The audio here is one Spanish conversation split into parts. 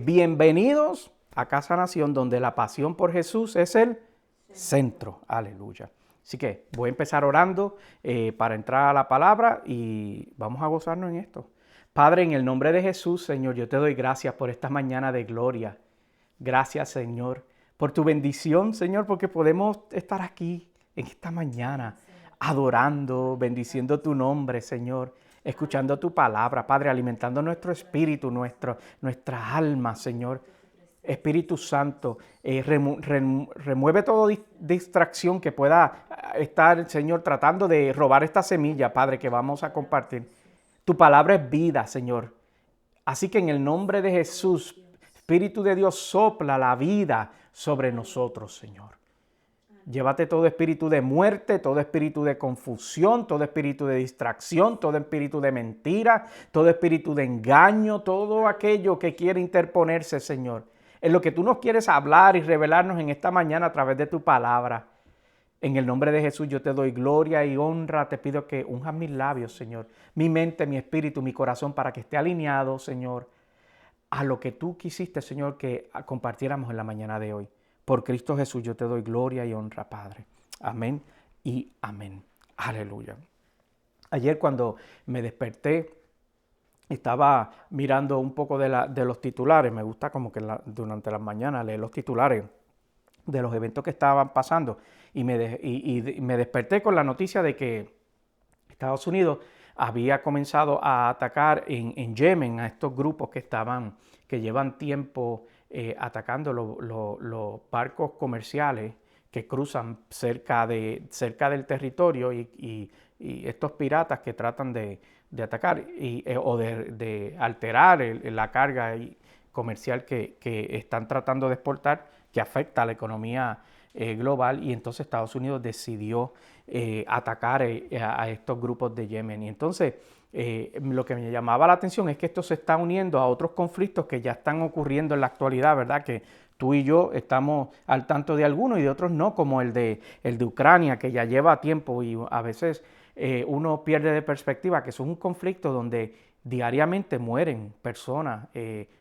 Bienvenidos a Casa Nación, donde la pasión por Jesús es el centro. Aleluya. Así que voy a empezar orando para entrar a la palabra y vamos a gozarnos en esto. Padre, en el nombre de Jesús, Señor, yo te doy gracias por esta mañana de gloria. Gracias, Señor, por tu bendición, Señor, porque podemos estar aquí en esta mañana adorando, bendiciendo tu nombre, Señor, escuchando tu palabra, Padre, alimentando nuestro espíritu, nuestra alma, Señor. Espíritu Santo, remueve toda distracción que pueda estar, Señor, tratando de robar esta semilla, Padre, que vamos a compartir. Tu palabra es vida, Señor. Así que en el nombre de Jesús, Espíritu de Dios, sopla la vida sobre nosotros, Señor. Llévate todo espíritu de muerte, todo espíritu de confusión, todo espíritu de distracción, todo espíritu de mentira, todo espíritu de engaño, todo aquello que quiere interponerse, Señor, en lo que tú nos quieres hablar y revelarnos en esta mañana a través de tu palabra. En el nombre de Jesús yo te doy gloria y honra. Te pido que unjas mis labios, Señor, mi mente, mi espíritu, mi corazón, para que esté alineado, Señor, a lo que tú quisiste, Señor, que compartiéramos en la mañana de hoy. Por Cristo Jesús yo te doy gloria y honra, Padre. Amén y amén. Aleluya. Ayer cuando me desperté, estaba mirando un poco de los titulares. Me gusta como que durante las mañanas leer los titulares de los eventos que estaban pasando. Y me desperté con la noticia de que Estados Unidos había comenzado a atacar en Yemen a estos grupos que llevan tiempo atacando los barcos comerciales que cruzan cerca del territorio y estos piratas que tratan de atacar o de alterar la carga comercial que están tratando de exportar, que afecta a la economía global. Y entonces Estados Unidos decidió atacar a estos grupos de Yemen. Y entonces lo que me llamaba la atención es que esto se está uniendo a otros conflictos que ya están ocurriendo en la actualidad, ¿verdad? Que tú y yo estamos al tanto de algunos y de otros no, como el de Ucrania, que ya lleva tiempo y a veces uno pierde de perspectiva que es un conflicto donde diariamente mueren personas,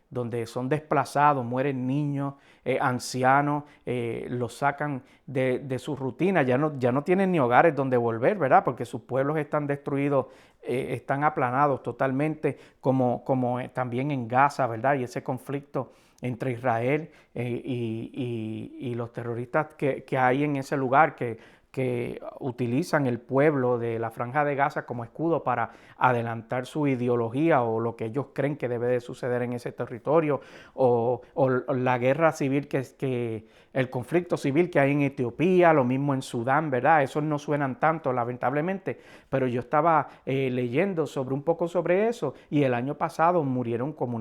donde son desplazados, mueren niños, ancianos, los sacan de su rutina, ya no tienen ni hogares donde volver, ¿verdad? Porque sus pueblos están destruidos, están aplanados totalmente, como también en Gaza, ¿verdad? Y ese conflicto entre Israel y los terroristas que hay en ese lugar, que utilizan el pueblo de la Franja de Gaza como escudo para adelantar su ideología o lo que ellos creen que debe de suceder en ese territorio, o la guerra civil, el conflicto civil que hay en Etiopía, lo mismo en Sudán, ¿verdad? Esos no suenan tanto, lamentablemente, pero yo estaba leyendo un poco sobre eso, y el año pasado murieron como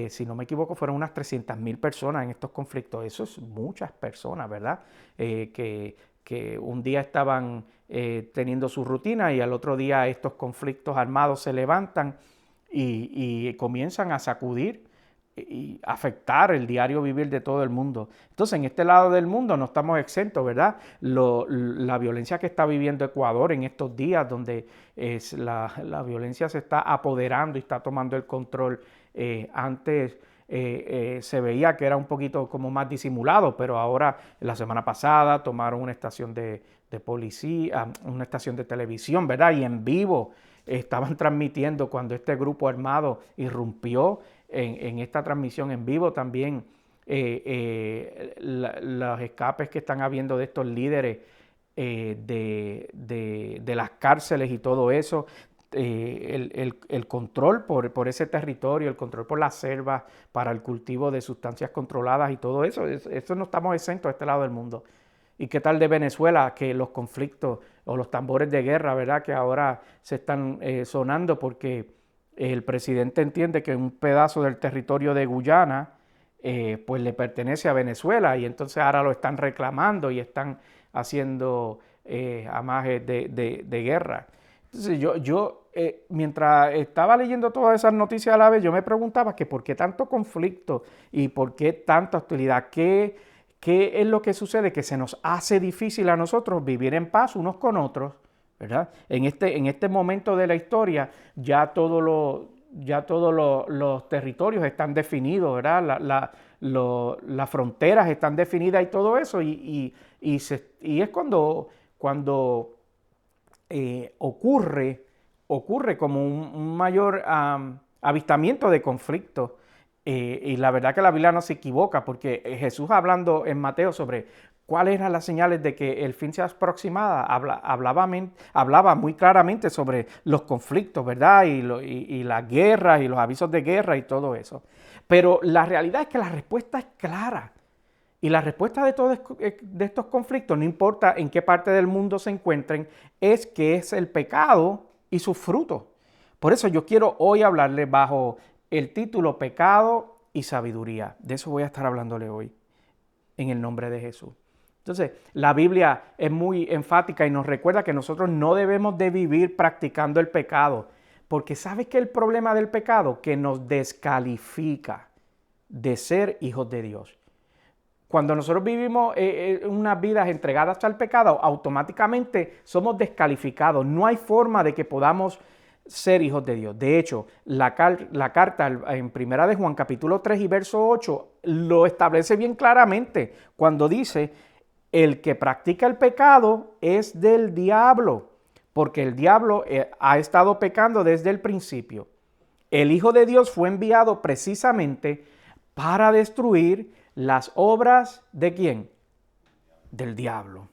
si no me equivoco, fueron unas 300,000 personas en estos conflictos. Eso es muchas personas, ¿verdad? Que un día estaban teniendo su rutina y al otro día estos conflictos armados se levantan y comienzan a sacudir y afectar el diario vivir de todo el mundo. Entonces, en este lado del mundo no estamos exentos, ¿verdad? La violencia que está viviendo Ecuador en estos días, donde la violencia se está apoderando y está tomando el control. Antes se veía que era un poquito como más disimulado, pero ahora, la semana pasada, tomaron una estación de policía, una estación de televisión, ¿verdad? Y en vivo estaban transmitiendo cuando este grupo armado irrumpió en esta transmisión en vivo. También los escapes que están habiendo de estos líderes de las cárceles y todo eso. El control por ese territorio, el control por las selvas para el cultivo de sustancias controladas y todo eso. Eso no estamos exentos a este lado del mundo. ¿Y qué tal de Venezuela? Que los conflictos o los tambores de guerra, ¿verdad? Que ahora se están sonando porque el presidente entiende que un pedazo del territorio de Guyana pues le pertenece a Venezuela, y entonces ahora lo están reclamando y están haciendo amajes de guerra. Entonces yo mientras estaba leyendo todas esas noticias a la vez, yo me preguntaba que por qué tanto conflicto y por qué tanta hostilidad. ¿Qué es lo que sucede? Que se nos hace difícil a nosotros vivir en paz unos con otros, ¿verdad? En este momento de la historia ya todo ya todos los territorios están definidos, ¿verdad? Las fronteras están definidas y todo eso, y es cuando ocurre como un mayor avistamiento de conflictos. Y la verdad que la Biblia no se equivoca, porque Jesús, hablando en Mateo sobre cuáles eran las señales de que el fin se aproximaba, hablaba muy claramente sobre los conflictos, ¿verdad? Y las guerras y los avisos de guerra y todo eso. Pero la realidad es que la respuesta es clara. Y la respuesta de estos conflictos, no importa en qué parte del mundo se encuentren, es que es el pecado y sus frutos. Por eso yo quiero hoy hablarle bajo el título Pecado y Sabiduría. De eso voy a estar hablándole hoy, en el nombre de Jesús. Entonces, la Biblia es muy enfática y nos recuerda que nosotros no debemos de vivir practicando el pecado, porque ¿sabes qué es el problema del pecado? Que nos descalifica de ser hijos de Dios. Cuando nosotros vivimos unas vidas entregadas al pecado, automáticamente somos descalificados. No hay forma de que podamos ser hijos de Dios. De hecho, la carta en Primera de Juan, capítulo 3 y verso 8, lo establece bien claramente cuando dice: el que practica el pecado es del diablo, porque el diablo ha estado pecando desde el principio. El Hijo de Dios fue enviado precisamente para destruir las obras ¿de quién? Del diablo.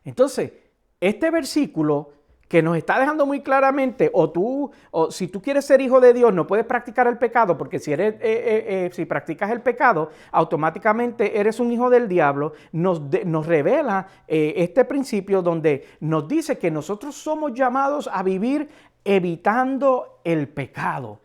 Entonces, este versículo que nos está dejando muy claramente, o si tú quieres ser hijo de Dios, no puedes practicar el pecado, porque si practicas el pecado, automáticamente eres un hijo del diablo. Nos revela este principio donde nos dice que nosotros somos llamados a vivir evitando el pecado.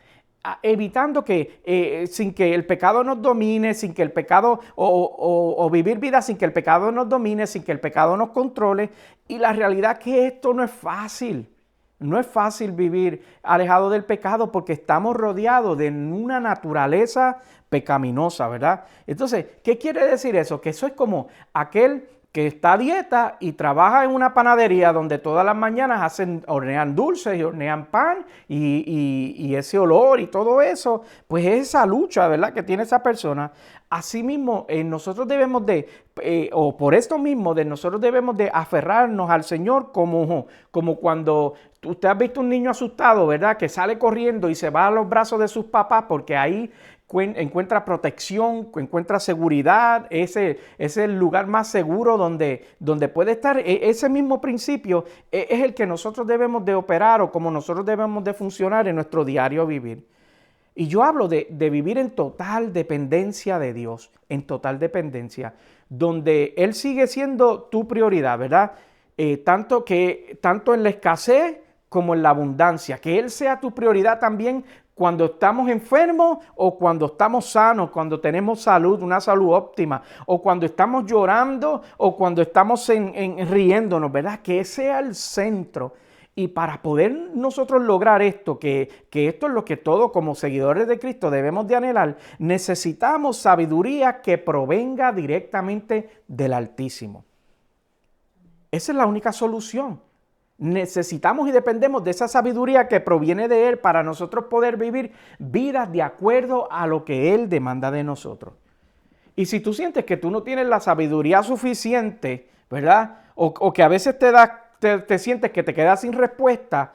Evitando que sin que el pecado nos domine, sin que el pecado, o vivir vida sin que el pecado nos domine, sin que el pecado nos controle. Y la realidad es que esto no es fácil. No es fácil vivir alejado del pecado, porque estamos rodeados de una naturaleza pecaminosa, ¿verdad? Entonces, ¿qué quiere decir eso? Que eso es como aquel que está a dieta y trabaja en una panadería donde todas las mañanas hornean dulces y hornean pan, y ese olor y todo eso, pues es esa lucha, ¿verdad?, que tiene esa persona. Asimismo, nosotros debemos o por esto mismo, nosotros debemos de aferrarnos al Señor como cuando usted ha visto un niño asustado, ¿verdad?, que sale corriendo y se va a los brazos de sus papás, porque ahí encuentra protección, encuentra seguridad. Es el lugar más seguro donde puede estar. Ese mismo principio es el que nosotros debemos de operar, o como nosotros debemos de funcionar en nuestro diario vivir. Y yo hablo de vivir en total dependencia de Dios, en total dependencia, donde Él sigue siendo tu prioridad, ¿verdad? Tanto en la escasez como en la abundancia, que Él sea tu prioridad también cuando estamos enfermos o cuando estamos sanos, cuando tenemos salud, una salud óptima, o cuando estamos llorando o cuando estamos riéndonos, ¿verdad? Que ese sea el centro. Y para poder nosotros lograr esto, que esto es lo que todos como seguidores de Cristo debemos de anhelar, necesitamos sabiduría que provenga directamente del Altísimo. Esa es la única solución. Necesitamos y dependemos de esa sabiduría que proviene de Él para nosotros poder vivir vidas de acuerdo a lo que Él demanda de nosotros. Y si tú sientes que tú no tienes la sabiduría suficiente, ¿verdad? O que a veces te sientes que te quedas sin respuesta,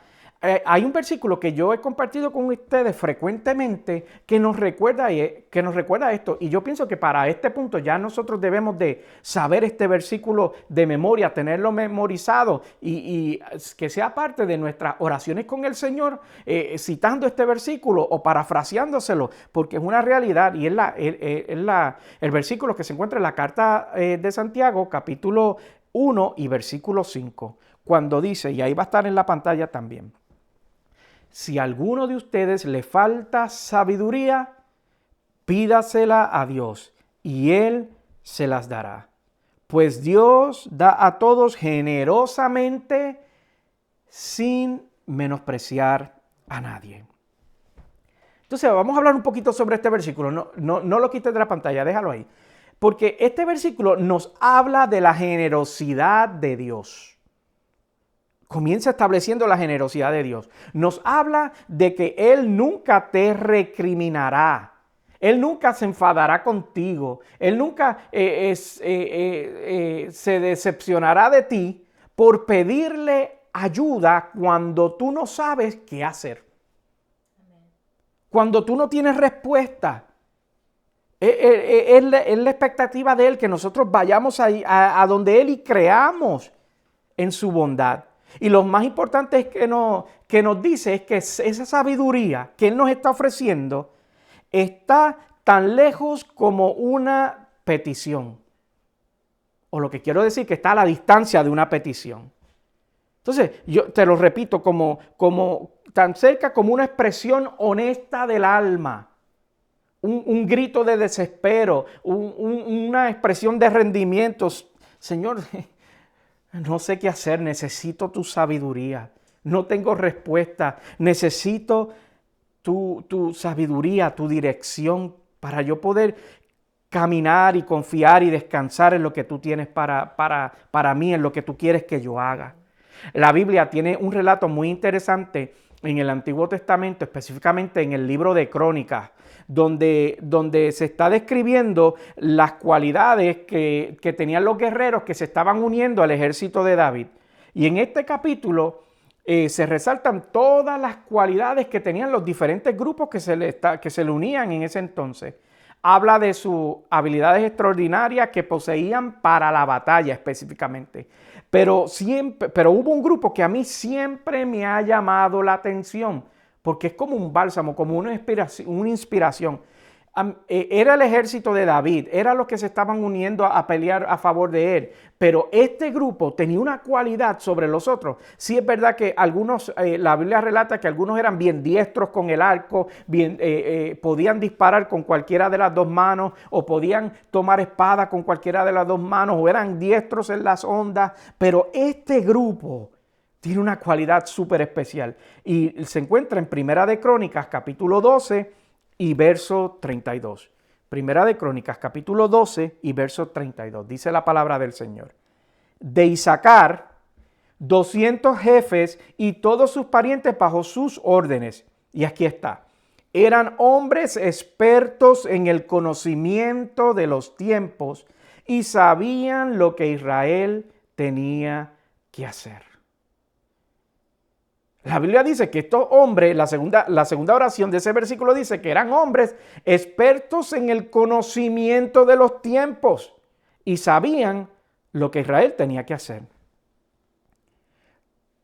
hay un versículo que yo he compartido con ustedes frecuentemente que nos recuerda esto. Y yo pienso que para este punto ya nosotros debemos de saber este versículo de memoria, tenerlo memorizado y que sea parte de nuestras oraciones con el Señor, citando este versículo o parafraseándoselo, porque es una realidad. Y es el versículo que se encuentra en la carta de Santiago, capítulo 1 y versículo 5, cuando dice, y ahí va a estar en la pantalla también: si a alguno de ustedes le falta sabiduría, pídasela a Dios y Él se las dará. Pues Dios da a todos generosamente sin menospreciar a nadie. Entonces vamos a hablar un poquito sobre este versículo. No lo quites de la pantalla, déjalo ahí. Porque este versículo nos habla de la generosidad de Dios. Comienza estableciendo la generosidad de Dios. Nos habla de que Él nunca te recriminará. Él nunca se enfadará contigo. Él nunca se decepcionará de ti por pedirle ayuda cuando tú no sabes qué hacer. Cuando tú no tienes respuesta. Es la expectativa de Él que nosotros vayamos a donde Él y creamos en su bondad. Y lo más importante es que nos dice es que esa sabiduría que Él nos está ofreciendo está tan lejos como una petición. O lo que quiero decir que está a la distancia de una petición. Entonces, yo te lo repito, como tan cerca como una expresión honesta del alma. Un grito de desespero, una expresión de rendimientos. Señor, no sé qué hacer, necesito tu sabiduría. No tengo respuesta, necesito tu sabiduría, tu dirección para yo poder caminar y confiar y descansar en lo que tú tienes para mí, en lo que tú quieres que yo haga. La Biblia tiene un relato muy interesante en el Antiguo Testamento, específicamente en el libro de Crónicas, donde se está describiendo las cualidades que tenían los guerreros que se estaban uniendo al ejército de David. Y en este capítulo se resaltan todas las cualidades que tenían los diferentes grupos que se le unían en ese entonces. Habla de sus habilidades extraordinarias que poseían para la batalla específicamente. Pero hubo un grupo que a mí siempre me ha llamado la atención, porque es como un bálsamo, como una inspiración. Era el ejército de David, era los que se estaban uniendo a pelear a favor de él, pero este grupo tenía una cualidad sobre los otros. Sí es verdad que algunos, la Biblia relata que algunos eran bien diestros con el arco, podían disparar con cualquiera de las dos manos, o podían tomar espada con cualquiera de las dos manos, o eran diestros en las ondas, pero este grupo tiene una cualidad súper especial y se encuentra en Primera de Crónicas, capítulo 12 y verso 32. Primera de Crónicas, capítulo 12 y verso 32. Dice la palabra del Señor. De Isaacar, 200 jefes y todos sus parientes bajo sus órdenes. Y aquí está. Eran hombres expertos en el conocimiento de los tiempos y sabían lo que Israel tenía que hacer. La Biblia dice que estos hombres, la segunda oración de ese versículo dice que eran hombres expertos en el conocimiento de los tiempos y sabían lo que Israel tenía que hacer.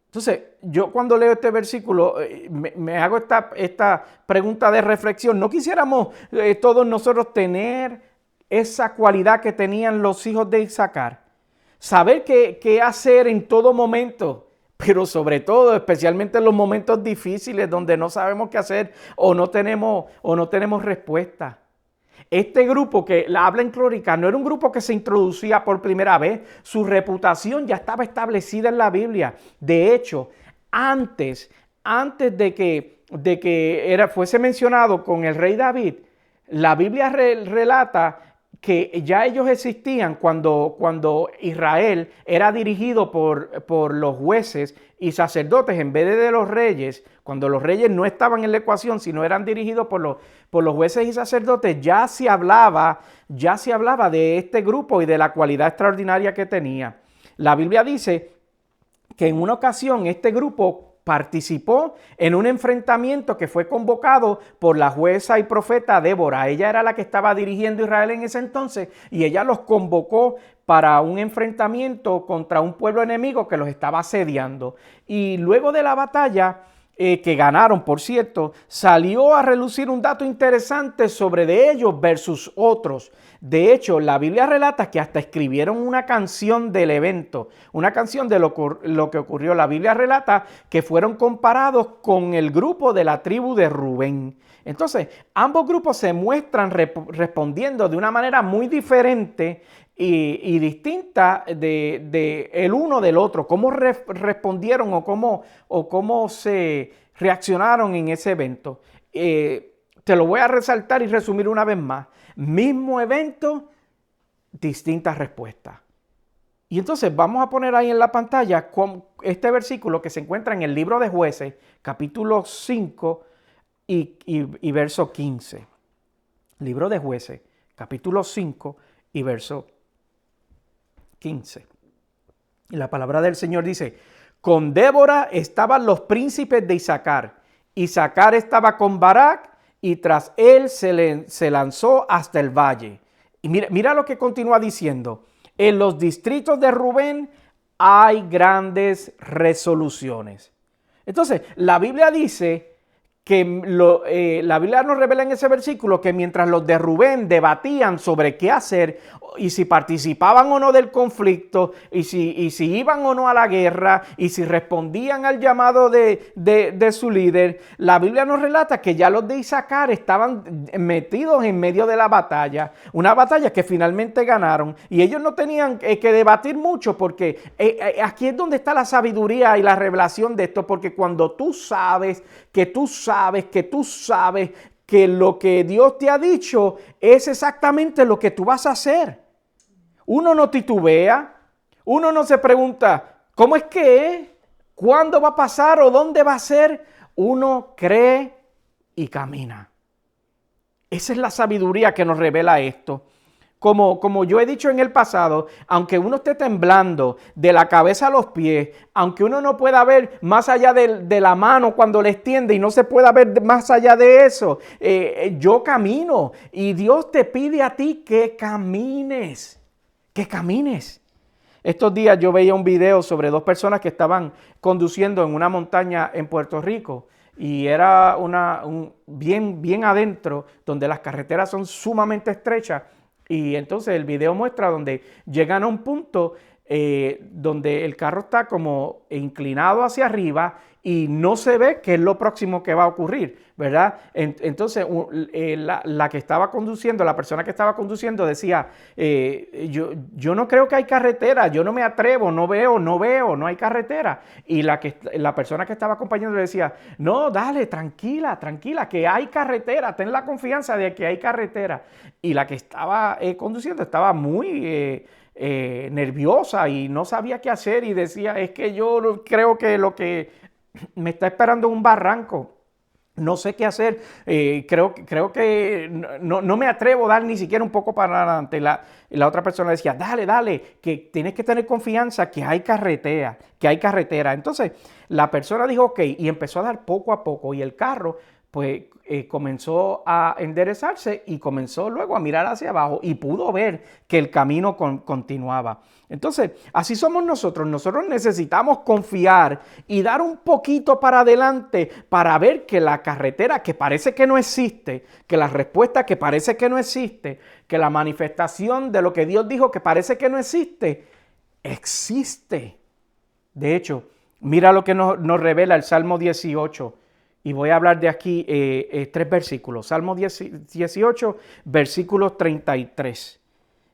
Entonces, yo cuando leo este versículo me hago esta pregunta de reflexión. ¿No quisiéramos todos nosotros tener esa cualidad que tenían los hijos de Isaacar? Saber qué hacer en todo momento. Pero sobre todo, especialmente en los momentos difíciles donde no sabemos qué hacer o no tenemos respuesta. Este grupo que habla en Crónicas no era un grupo que se introducía por primera vez. Su reputación ya estaba establecida en la Biblia. De hecho, antes de que fuese mencionado con el rey David, la Biblia relata que ya ellos existían cuando Israel era dirigido por los jueces y sacerdotes en vez de los reyes. Cuando los reyes no estaban en la ecuación, sino eran dirigidos por los jueces y sacerdotes, ya se hablaba de este grupo y de la cualidad extraordinaria que tenía. La Biblia dice que en una ocasión este grupo participó en un enfrentamiento que fue convocado por la jueza y profeta Débora. Ella era la que estaba dirigiendo Israel en ese entonces y ella los convocó para un enfrentamiento contra un pueblo enemigo que los estaba asediando. Y luego de la batalla, que ganaron, por cierto, salió a relucir un dato interesante sobre de ellos versus otros. De hecho, la Biblia relata que hasta escribieron una canción del evento, una canción de lo que ocurrió. La Biblia relata que fueron comparados con el grupo de la tribu de Rubén. Entonces, ambos grupos se muestran respondiendo de una manera muy diferente y distinta de el uno del otro. Cómo respondieron o cómo se reaccionaron en ese evento. Te lo voy a resaltar y resumir una vez más. Mismo evento, distintas respuestas. Y entonces vamos a poner ahí en la pantalla este versículo que se encuentra en el libro de Jueces, capítulo 5 y verso 15. Libro de Jueces, capítulo 5 y verso 15. Y la palabra del Señor dice: con Débora estaban los príncipes de Isaacar. Isaacar estaba con Barak y tras él se lanzó hasta el valle. Y mira lo que continúa diciendo. En los distritos de Rubén hay grandes resoluciones. Entonces, la Biblia dice que la Biblia nos revela en ese versículo que mientras los de Rubén debatían sobre qué hacer y si participaban o no del conflicto y si iban o no a la guerra y si respondían al llamado de su líder, la Biblia nos relata que ya los de Isaacar estaban metidos en medio de la batalla, una batalla que finalmente ganaron y ellos no tenían que debatir mucho porque aquí es donde está la sabiduría y la revelación de esto, porque cuando tú sabes que lo que Dios te ha dicho es exactamente lo que tú vas a hacer. Uno no titubea, uno no se pregunta, ¿cómo es que es? ¿Cuándo va a pasar o dónde va a ser? Uno cree y camina. Esa es la sabiduría que nos revela esto. Como yo he dicho en el pasado, aunque uno esté temblando de la cabeza a los pies, aunque uno no pueda ver más allá de la mano cuando le extiende y no se pueda ver más allá de eso, yo camino y Dios te pide a ti que camines, que camines. Estos días yo veía un video sobre dos personas que estaban conduciendo en una montaña en Puerto Rico y era bien adentro, donde las carreteras son sumamente estrechas. Y entonces el video muestra donde llegan a un punto donde el carro está como inclinado hacia arriba y no se ve qué es lo próximo que va a ocurrir, ¿verdad? Entonces la que estaba conduciendo, la persona que estaba conduciendo decía, yo no creo que hay carretera, yo no me atrevo, no veo, no hay carretera. Y la persona que estaba acompañando le decía, no, dale, tranquila, que hay carretera, ten la confianza de que hay carretera. Y la que estaba conduciendo estaba muy nerviosa y no sabía qué hacer y decía, es que yo creo que lo que me está esperando un barranco. No sé qué hacer, creo que no me atrevo a dar ni siquiera un poco para adelante. La otra persona decía, dale, que tienes que tener confianza que hay carretera. Entonces la persona dijo, ok, y empezó a dar poco a poco y el carro pues comenzó a enderezarse y comenzó luego a mirar hacia abajo y pudo ver que el camino continuaba. Entonces, así somos nosotros. Nosotros necesitamos confiar y dar un poquito para adelante para ver que la carretera que parece que no existe, que la respuesta que parece que no existe, que la manifestación de lo que Dios dijo que parece que no existe, existe. De hecho, mira lo que nos revela el Salmo 18. Y voy a hablar de aquí 3 versículos. Salmo 18, versículos 33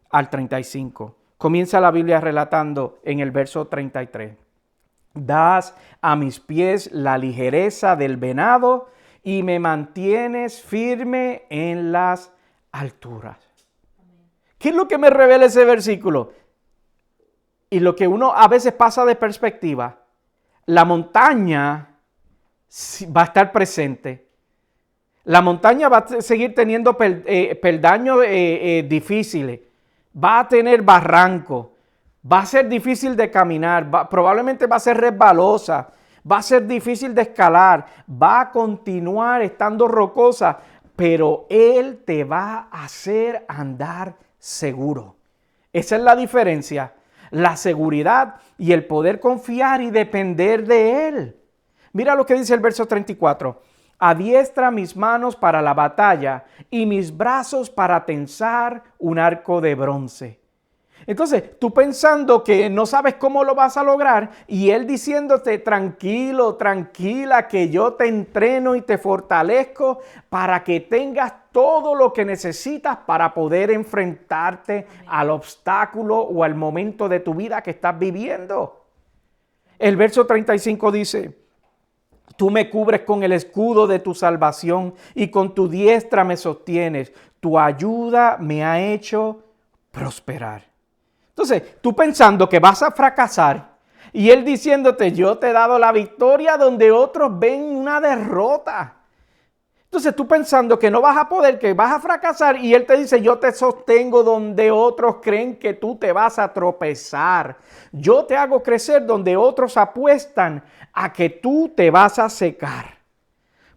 al 35. Comienza la Biblia relatando en el verso 33. Das a mis pies la ligereza del venado y me mantienes firme en las alturas. ¿Qué es lo que me revela ese versículo? Y lo que uno a veces pasa de perspectiva. La montaña va a estar presente. La montaña va a seguir teniendo peldaños difíciles. Va a tener barranco. Va a ser difícil de caminar. Probablemente va a ser resbalosa. Va a ser difícil de escalar. Va a continuar estando rocosa. Pero Él te va a hacer andar seguro. Esa es la diferencia. La seguridad y el poder confiar y depender de Él. Mira lo que dice el verso 34. Adiestra mis manos para la batalla y mis brazos para tensar un arco de bronce. Entonces, tú pensando que no sabes cómo lo vas a lograr y Él diciéndote, tranquilo, tranquila, que yo te entreno y te fortalezco para que tengas todo lo que necesitas para poder enfrentarte al obstáculo o al momento de tu vida que estás viviendo. El verso 35 dice, tú me cubres con el escudo de tu salvación y con tu diestra me sostienes. Tu ayuda me ha hecho prosperar. Entonces, tú pensando que vas a fracasar y Él diciéndote, yo te he dado la victoria donde otros ven una derrota. Entonces tú pensando que no vas a poder, que vas a fracasar y Él te dice, yo te sostengo donde otros creen que tú te vas a tropezar. Yo te hago crecer donde otros apuestan a que tú te vas a secar.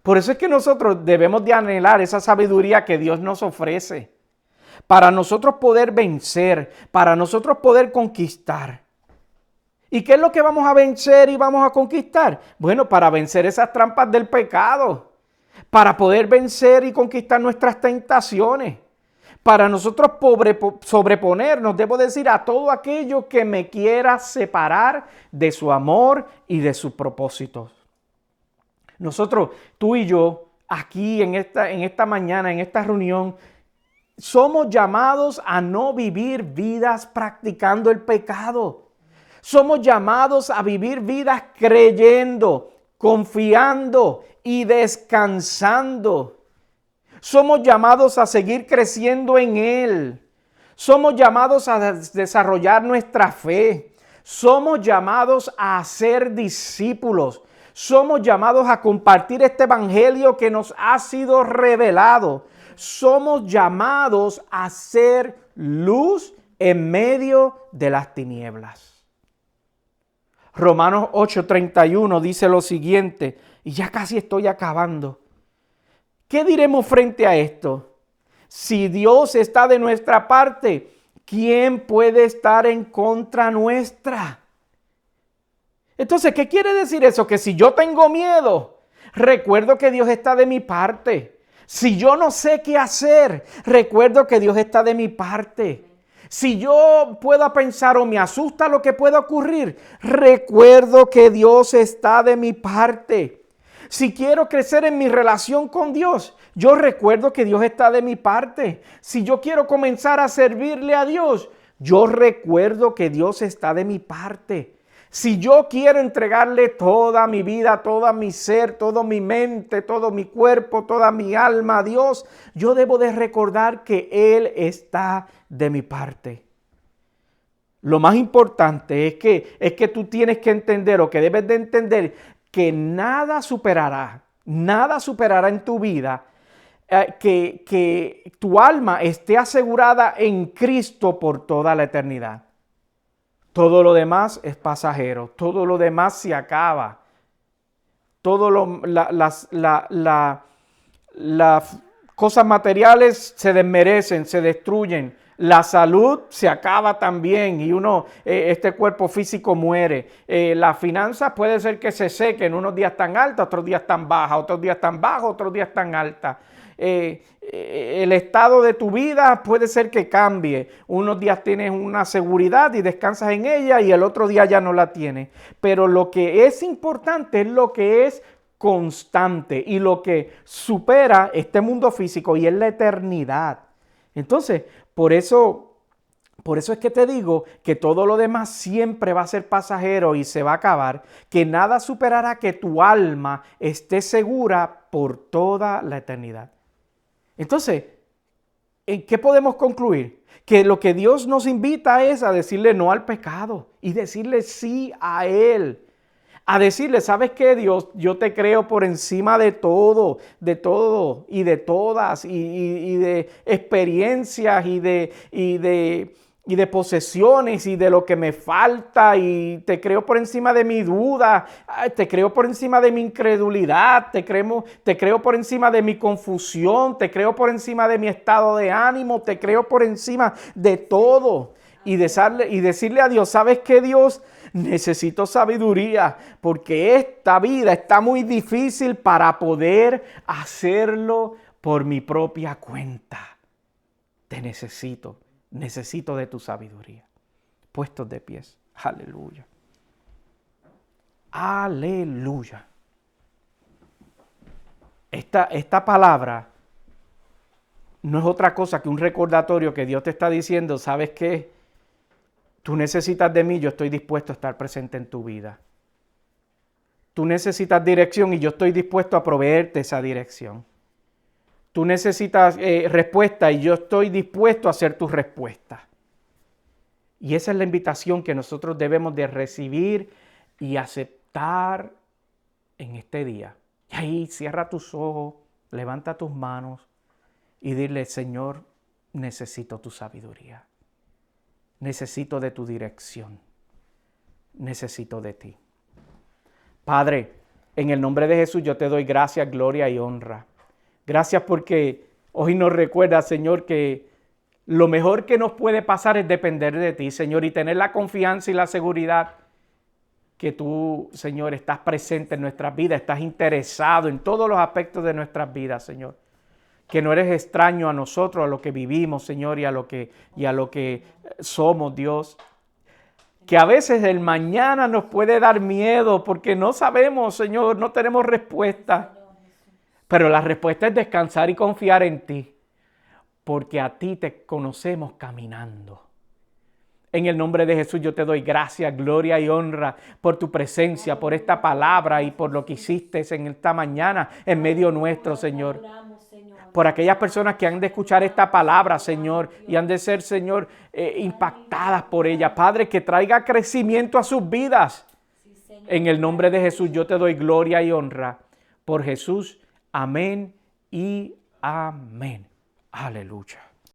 Por eso es que nosotros debemos de anhelar esa sabiduría que Dios nos ofrece. Para nosotros poder vencer, para nosotros poder conquistar. ¿Y qué es lo que vamos a vencer y vamos a conquistar? Bueno, para vencer esas trampas del pecado. Para poder vencer y conquistar nuestras tentaciones. Para nosotros sobreponernos, debo decir, a todo aquello que me quiera separar de su amor y de sus propósitos. Nosotros, tú y yo, aquí en esta mañana, en esta reunión, somos llamados a no vivir vidas practicando el pecado. Somos llamados a vivir vidas creyendo, confiando y descansando. Somos llamados a seguir creciendo en Él. Somos llamados a desarrollar nuestra fe. Somos llamados a ser discípulos. Somos llamados a compartir este evangelio que nos ha sido revelado. Somos llamados a ser luz en medio de las tinieblas. Romanos 8:31 dice lo siguiente, y ya casi estoy acabando. ¿Qué diremos frente a esto? Si Dios está de nuestra parte, ¿quién puede estar en contra nuestra? Entonces, ¿qué quiere decir eso? Que si yo tengo miedo, recuerdo que Dios está de mi parte. Si yo no sé qué hacer, recuerdo que Dios está de mi parte. Si yo puedo pensar o me asusta lo que pueda ocurrir, recuerdo que Dios está de mi parte. Si quiero crecer en mi relación con Dios, yo recuerdo que Dios está de mi parte. Si yo quiero comenzar a servirle a Dios, yo recuerdo que Dios está de mi parte. Si yo quiero entregarle toda mi vida, todo mi ser, toda mi mente, todo mi cuerpo, toda mi alma a Dios, yo debo de recordar que Él está de mi parte. Lo más importante es que tú tienes que entender o que debes de entender que nada superará en tu vida que tu alma esté asegurada en Cristo por toda la eternidad. Todo lo demás es pasajero, todo lo demás se acaba. Las cosas materiales se desmerecen, se destruyen. La salud se acaba también y este cuerpo físico muere. Las finanzas puede ser que se sequen, unos días tan altas, otros días tan bajas, otros días tan bajos, otros días tan altas. El estado de tu vida puede ser que cambie. Unos días tienes una seguridad y descansas en ella y el otro día ya no la tienes. Pero lo que es importante es lo que es constante y lo que supera este mundo físico y es la eternidad. Entonces, por eso es que te digo que todo lo demás siempre va a ser pasajero y se va a acabar, que nada superará que tu alma esté segura por toda la eternidad. Entonces, ¿en qué podemos concluir? Que lo que Dios nos invita es a decirle no al pecado y decirle sí a Él. A decirle, ¿sabes qué, Dios? Yo te creo por encima de todo y de todas y de experiencias y de posesiones y de lo que me falta y te creo por encima de mi duda, te creo por encima de mi incredulidad, te creo por encima de mi confusión, te creo por encima de mi estado de ánimo, te creo por encima de todo y decirle a Dios, ¿sabes qué, Dios? Necesito sabiduría porque esta vida está muy difícil para poder hacerlo por mi propia cuenta. Te necesito de tu sabiduría. Puestos de pies. Aleluya. Aleluya. Esta palabra no es otra cosa que un recordatorio que Dios te está diciendo, ¿sabes qué? Tú necesitas de mí, yo estoy dispuesto a estar presente en tu vida. Tú necesitas dirección y yo estoy dispuesto a proveerte esa dirección. Tú necesitas respuesta y yo estoy dispuesto a hacer tu respuesta. Y esa es la invitación que nosotros debemos de recibir y aceptar en este día. Y ahí cierra tus ojos, levanta tus manos y dile, Señor, necesito tu sabiduría. Necesito de tu dirección. Necesito de ti. Padre, en el nombre de Jesús yo te doy gracias, gloria y honra. Gracias porque hoy nos recuerda, Señor, que lo mejor que nos puede pasar es depender de ti, Señor, y tener la confianza y la seguridad que tú, Señor, estás presente en nuestras vidas, estás interesado en todos los aspectos de nuestras vidas, Señor. Que no eres extraño a nosotros, a lo que vivimos, Señor, y a lo que somos, Dios. Que a veces el mañana nos puede dar miedo porque no sabemos, Señor, no tenemos respuesta. Pero la respuesta es descansar y confiar en ti. Porque a ti te conocemos caminando. En el nombre de Jesús yo te doy gracias, gloria y honra por tu presencia, por esta palabra y por lo que hiciste en esta mañana en medio nuestro, Señor. Por aquellas personas que han de escuchar esta palabra, Señor, y han de ser, Señor, impactadas por ella. Padre, que traiga crecimiento a sus vidas. En el nombre de Jesús yo te doy gloria y honra. Por Jesús, amén y amén. Aleluya.